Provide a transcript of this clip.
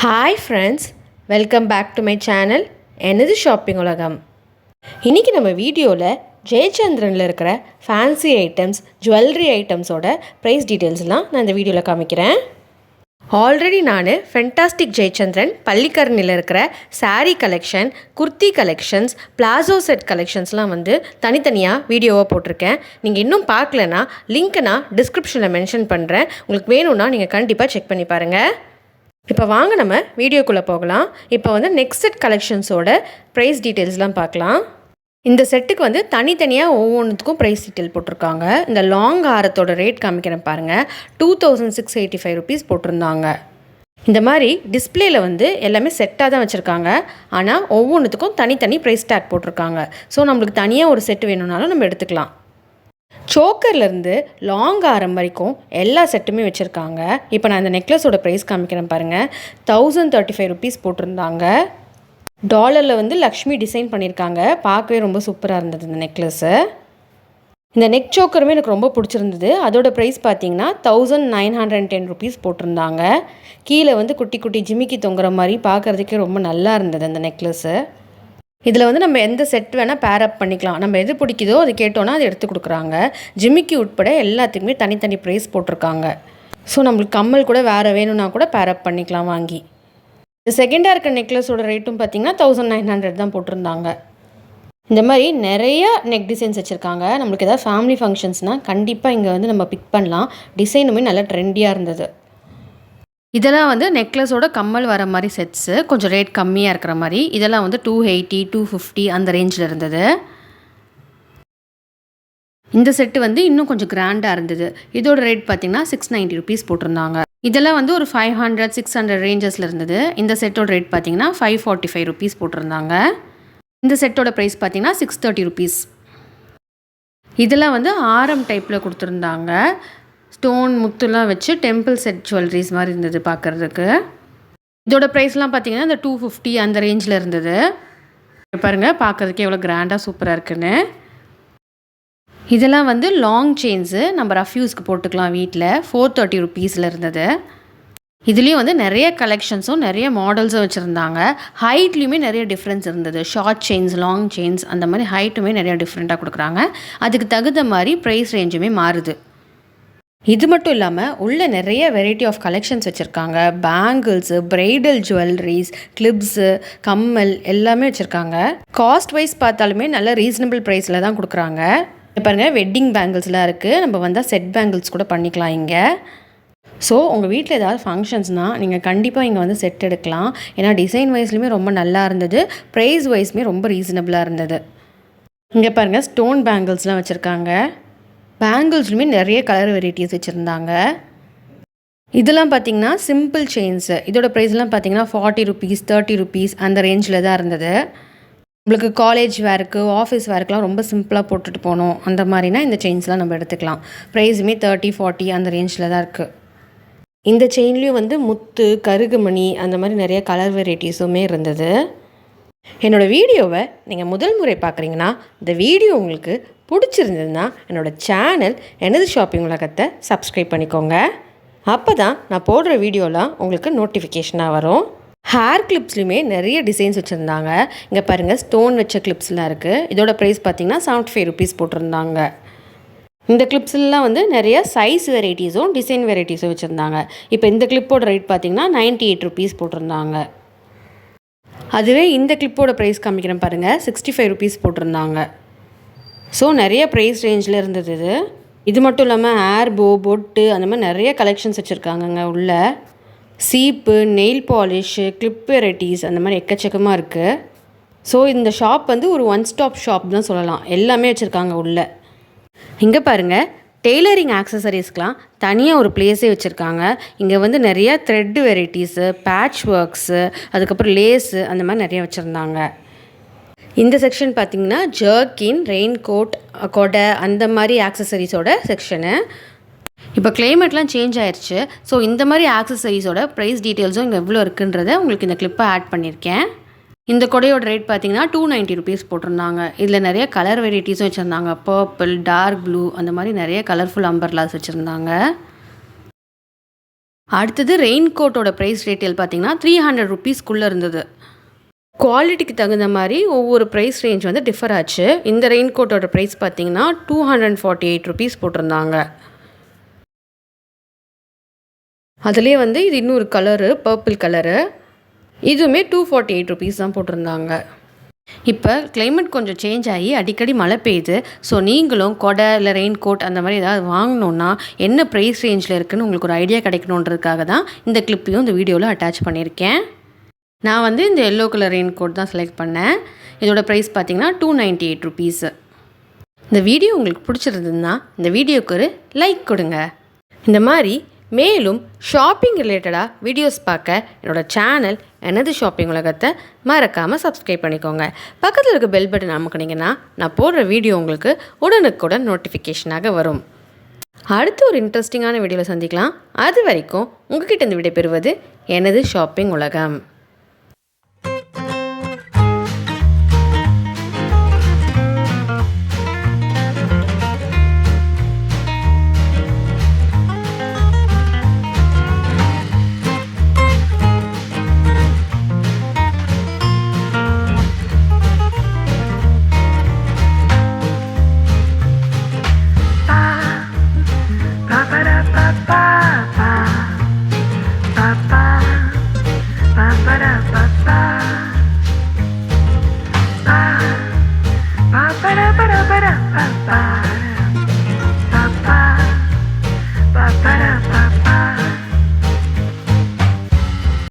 Hi friends, welcome back to my channel எனது shopping உலகம். இன்றைக்கி நம்ம வீடியோவில் ஜெயச்சந்திரனில் இருக்கிற ஃபேன்சி ஐட்டம்ஸ், ஜுவல்லரி ஐட்டம்ஸோட ப்ரைஸ் டீட்டெயில்ஸ்லாம் நான் இந்த வீடியோவில் காமிக்கிறேன். ஆல்ரெடி நான் ஃபென்டாஸ்டிக் ஜெயச்சந்திரன் பள்ளிக்கரணியில் இருக்கிற sari collection, kurti collections, palazzo set கலெக்ஷன்ஸ்லாம் தனித்தனியாக வீடியோவாக போட்டிருக்கேன். நீங்கள் இன்னும் பார்க்கலன்னா லிங்க்கை நான் டிஸ்கிரிப்ஷனில் மென்ஷன் பண்ணுறேன். உங்களுக்கு வேணும்னா நீங்கள் கண்டிப்பாக செக் பண்ணி பாருங்கள். இப்போ வாங்க நம்ம வீடியோக்குள்ளே போகலாம். இப்போ நெக்ஸ்ட் செட் கலெக்ஷன்ஸோட ப்ரைஸ் டீட்டெயில்ஸ்லாம் பார்க்கலாம். இந்த செட்டுக்கு தனித்தனியாக ஒவ்வொன்றுத்துக்கும் ப்ரைஸ் டீட்டெயில் போட்டிருக்காங்க. இந்த லாங் ஹாரத்தோட ரேட் காமிக்கிறேன் பாருங்கள். 2685 ருபீஸ் போட்டிருந்தாங்க. இந்த மாதிரி டிஸ்பிளேயில் எல்லாமே செட்டாக தான் வச்சுருக்காங்க. ஆனால் ஒவ்வொன்றுத்துக்கும் தனித்தனி ப்ரைஸ் டேக் போட்டிருக்காங்க. ஸோ நம்மளுக்கு தனியாக ஒரு செட்டு வேணும்னாலும் நம்ம எடுத்துக்கலாம். சோக்கர்லேருந்து லாங் ஆரம் வரைக்கும் எல்லா செட்டுமே வச்சுருக்காங்க. இப்போ நான் இந்த நெக்லஸோட ப்ரைஸ் காமிக்கிறேன் பாருங்கள். 1035 ருபீஸ் போட்டிருந்தாங்க. டாலரில் லக்ஷ்மி டிசைன் பண்ணியிருக்காங்க. பார்க்கவே ரொம்ப சூப்பராக இருந்தது இந்த நெக்லஸ்ஸு. இந்த நெக் சோக்கருமே எனக்கு ரொம்ப பிடிச்சிருந்தது. அதோட ப்ரைஸ் பார்த்தீங்கன்னா 1910 ருபீஸ் போட்டிருந்தாங்க. கீழே குட்டி குட்டி ஜிமிக்கி தொங்குற மாதிரி பார்க்குறதுக்கே ரொம்ப நல்லா இருந்தது அந்த நெக்லஸ்ஸு. இதில் நம்ம எந்த செட் வேணால் பேரப் பண்ணிக்கலாம். நம்ம எது பிடிக்குதோ அது கேட்டோன்னா அது எடுத்து கொடுக்குறாங்க. ஜிமிக்கி உட்பட எல்லாத்துக்குமே தனித்தனி ப்ரைஸ் போட்டிருக்காங்க. ஸோ நம்மளுக்கு கம்மல் கூட வேறு வேணும்னா கூட பேரப் பண்ணிக்கலாம் வாங்கி. இந்த செகண்டாக இருக்க நெக்லஸோட ரேட்டும் பார்த்திங்கன்னா 1900 தான் போட்டிருந்தாங்க. இந்த மாதிரி நிறையா நெக் டிசைன்ஸ் வச்சுருக்காங்க. நம்மளுக்கு எதாவது ஃபேமிலி ஃபங்க்ஷன்ஸ்னால் கண்டிப்பாக இங்கே நம்ம பிக் பண்ணலாம். டிசைனுமே நல்லா ட்ரெண்டியாக இருந்தது. இதெல்லாம் நெக்லஸோட கம்மல் வர மாதிரி செட்ஸு, கொஞ்சம் ரேட் கம்மியாக இருக்கிற மாதிரி. இதெல்லாம் 280, 250 அந்த ரேஞ்சில் இருந்தது. இந்த செட்டு இன்னும் கொஞ்சம் கிராண்டாக இருந்தது. இதோட ரேட் பார்த்திங்கன்னா 690 ருபீஸ் போட்டிருந்தாங்க. இதெல்லாம் ஒரு 500, 600 ரேஞ்சஸில் இருந்தது. இந்த செட்டோட ரேட் பார்த்திங்கன்னா 545 ருபீஸ் போட்டிருந்தாங்க. இந்த செட்டோட ப்ரைஸ் பார்த்திங்கன்னா 630 ருபீஸ். இதெல்லாம் ஆரம் டைப்பில் கொடுத்துருந்தாங்க. ஸ்டோன் முத்துலாம் வச்சு டெம்பிள் செட் ஜுவல்லரிஸ் மாதிரி இருந்தது பார்க்குறதுக்கு. இதோட ப்ரைஸ்லாம் பார்த்திங்கன்னா இந்த 250 அந்த ரேஞ்சில் இருந்தது. பாருங்கள், பார்க்குறதுக்கு எவ்வளோ கிராண்டாக சூப்பராக இருக்குன்னு. இதெல்லாம் லாங் செயின்ஸு, நம்ம ரஃப் யூஸ்க்கு போட்டுக்கலாம் வீட்டில். 430 ருபீஸில் இருந்தது. இதுலேயும் நிறைய கலெக்ஷன்ஸும் நிறைய மாடல்ஸும் வச்சுருந்தாங்க. ஹைட்லேயுமே நிறைய டிஃப்ரென்ஸ் இருந்தது. ஷார்ட் செயின்ஸ், லாங் செயின்ஸ் அந்த மாதிரி ஹைட்டுமே நிறையா டிஃப்ரெண்ட்டாக கொடுக்குறாங்க. அதுக்கு தகுந்த மாதிரி ப்ரைஸ் ரேஞ்சுமே மாறுது. இது மட்டும் இல்லாமல் உள்ள நிறைய வெரைட்டி ஆஃப் கலெக்ஷன்ஸ் வச்சுருக்காங்க. பேங்கிள்ஸு, பிரைடல் ஜுவல்லரிஸ், கிளிப்ஸு, கம்மல் எல்லாமே வச்சுருக்காங்க. காஸ்ட் வைஸ் பார்த்தாலுமே நல்ல ரீசனபிள் ப்ரைஸில் தான் கொடுக்குறாங்க. பாருங்கள், வெட்டிங் பேங்கிள்ஸ்லாம் இருக்குது. நம்ம வந்தால் செட் பேங்கிள்ஸ் கூட பண்ணிக்கலாம் இங்கே. ஸோ உங்கள் வீட்டில் ஏதாவது ஃபங்க்ஷன்ஸ்னால் நீங்கள் கண்டிப்பாக இங்கே செட் எடுக்கலாம். ஏன்னா டிசைன் வைஸ்லையுமே ரொம்ப நல்லா இருந்தது. ப்ரைஸ் வைஸ்மே ரொம்ப ரீசனபிளாக இருந்தது. இங்கே பாருங்கள், ஸ்டோன் பேங்கிள்ஸ்லாம் வச்சுருக்காங்க. பேங்கிள்ஸ்லுமே நிறைய கலர் வெரைட்டிஸ் வச்சுருந்தாங்க. இதெல்லாம் பார்த்திங்கன்னா சிம்பிள் செயின்ஸு. இதோட ப்ரைஸ்லாம் பார்த்திங்கன்னா 40 ருபீஸ், 30 ருபீஸ் அந்த ரேஞ்சில் தான் இருந்தது. உங்களுக்கு காலேஜ் வேருக்கு, ஆஃபீஸ் வேருக்குலாம் ரொம்ப சிம்பிளாக போட்டுட்டு போகணும் அந்த மாதிரினா இந்த செயின்ஸ்லாம் நம்ம எடுத்துக்கலாம். ப்ரைஸுமே 30, 40 அந்த ரேஞ்சில் தான் இருக்குது. இந்த செயின்லேயும் முத்து, கருகுமணி அந்த மாதிரி நிறைய கலர் வெரைட்டிஸுமே இருந்தது. என்னோடய வீடியோவை நீங்கள் முதல் முறை பார்க்குறீங்கன்னா இந்த வீடியோ உங்களுக்கு பிடிச்சிருந்ததுன்னா என்னோடய சேனல் எனது ஷாப்பிங் உலகத்தை சப்ஸ்கிரைப் பண்ணிக்கோங்க. அப்போ தான் நான் போடுற வீடியோலாம் உங்களுக்கு நோட்டிஃபிகேஷனாக வரும். ஹேர் கிளிப்ஸ்லையுமே நிறைய டிசைன்ஸ் வச்சுருந்தாங்க. இங்கே பாருங்கள், ஸ்டோன் வச்ச கிளிப்ஸ்லாம் இருக்குது. இதோட ப்ரைஸ் பார்த்திங்கன்னா 75 ருபீஸ் போட்டிருந்தாங்க. இந்த கிளிப்ஸ்லாம் நிறைய சைஸ் வெரைட்டிஸும் டிசைன் வெரைட்டிஸும் வச்சுருந்தாங்க. இப்போ இந்த கிளிப்போட ரேட் பார்த்திங்கன்னா 98 ருபீஸ் போட்டிருந்தாங்க. அதுவே இந்த கிளிப்போட ப்ரைஸ் காமிக்கிறேன் பாருங்கள், 65 ருபீஸ் போட்டிருந்தாங்க. ஸோ நிறைய ப்ரைஸ் ரேஞ்சில் இருந்தது இது. இது மட்டும் இல்லாமல் ஹேர் போ, பொட்டு அந்த மாதிரி நிறைய கலெக்ஷன்ஸ் வச்சுருக்காங்கங்க. உள்ள சீப்பு, நெயில் பாலிஷு, கிளிப் வெரைட்டிஸ் அந்த மாதிரி எக்கச்சக்கமாக இருக்குது. ஸோ இந்த ஷாப் ஒரு ஒன் ஸ்டாப் ஷாப் தான் சொல்லலாம். எல்லாமே வச்சுருக்காங்க உள்ள. இங்கே பாருங்கள், டெய்லரிங் ஆக்சசரிஸ்க்கெலாம் தனியாக ஒரு பிளேஸே வச்சுருக்காங்க. இங்கே நிறையா த்ரெட்டு வெரைட்டிஸு, பேட்ச் ஒர்க்ஸு, அதுக்கப்புறம் லேஸு அந்த மாதிரி நிறைய வச்சுருந்தாங்க. இந்த செக்ஷன் பார்த்திங்கன்னா ஜர்க்கின், ரெயின் கோட், கொடை அந்த மாதிரி ஆக்சசரிஸோட செக்ஷனு. இப்போ கிளைமேட்லாம் சேஞ்ச் ஆயிடுச்சு. ஸோ இந்த மாதிரி ஆக்சசரிஸோட ப்ரைஸ் டீட்டெயில்ஸும் இங்கே எவ்வளோ இருக்குன்றதை உங்களுக்கு இந்த கிளிப்பை ஆட் பண்ணியிருக்கேன். இந்த கொடையோட ரேட் பார்த்திங்கன்னா 290 ருபீஸ் போட்டிருந்தாங்க. இதில் நிறைய கலர் வெரைட்டிஸும் வச்சுருந்தாங்க. பர்பிள், டார்க் ப்ளூ அந்த மாதிரி நிறைய கலர்ஃபுல் அம்பர்லாஸ் வச்சுருந்தாங்க. அடுத்தது ரெயின் கோட்டோட ப்ரைஸ் ரீட்டெயில் பார்த்தீங்கன்னா 300 ருபீஸ்க்குள்ளே இருந்தது. குவாலிட்டிக்கு தகுந்த மாதிரி ஒவ்வொரு ப்ரைஸ் ரேஞ்ச் வந்து டிஃபர் ஆச்சு. இந்த ரெயின் கோட்டோட ப்ரைஸ் பார்த்தீங்கன்னா 248 ருபீஸ் போட்டிருந்தாங்க. அதுலேயே வந்து இது இன்னொரு கலரு, பர்பிள் கலரு, இதுவுமே 248 ருபீஸ் தான் போட்டிருந்தாங்க. இப்போ கிளைமேட் கொஞ்சம் சேஞ்ச் ஆகி அடிக்கடி மழை பெய்யுது. ஸோ நீங்களும் கொடை இல்லை ரெயின் கோட் அந்த மாதிரி ஏதாவது வாங்கணுன்னா என்ன ப்ரைஸ் ரேஞ்சில் இருக்குதுன்னு உங்களுக்கு ஒரு ஐடியா கிடைக்கணுன்றதுக்காக தான் இந்த கிளிப்பையும் இந்த வீடியோவில் அட்டாச் பண்ணியிருக்கேன். நான் வந்து இந்த எல்லோ கலர் ரெயின் கோட் தான் செலக்ட் பண்ணேன். இதோட ப்ரைஸ் பார்த்தீங்கன்னா 298 ருபீஸு. இந்த வீடியோ உங்களுக்கு பிடிச்சிருந்ததுன்னா இந்த வீடியோவுக்கு ஒரு லைக் கொடுங்க. இந்த மாதிரி மேலும் ஷாப்பிங் ரிலேட்டடாக வீடியோஸ் பார்க்க என்னோடய சேனல் எனது ஷாப்பிங் உலகத்தை மறக்காமல் சப்ஸ்கிரைப் பண்ணிக்கோங்க. பக்கத்தில் இருக்க பெல் பட்டன் அமுக்குனீங்கன்னா நான் போடுற வீடியோ உங்களுக்கு உடனுக்குடன் நோட்டிஃபிகேஷனாக வரும். அடுத்து ஒரு இன்ட்ரெஸ்டிங்கான வீடியோவில் சந்திக்கலாம். அது வரைக்கும் உங்ககிட்ட இருந்து விடைபெறுவது எனது ஷாப்பிங் உலகம். Ba ba ba ba ba ba ba.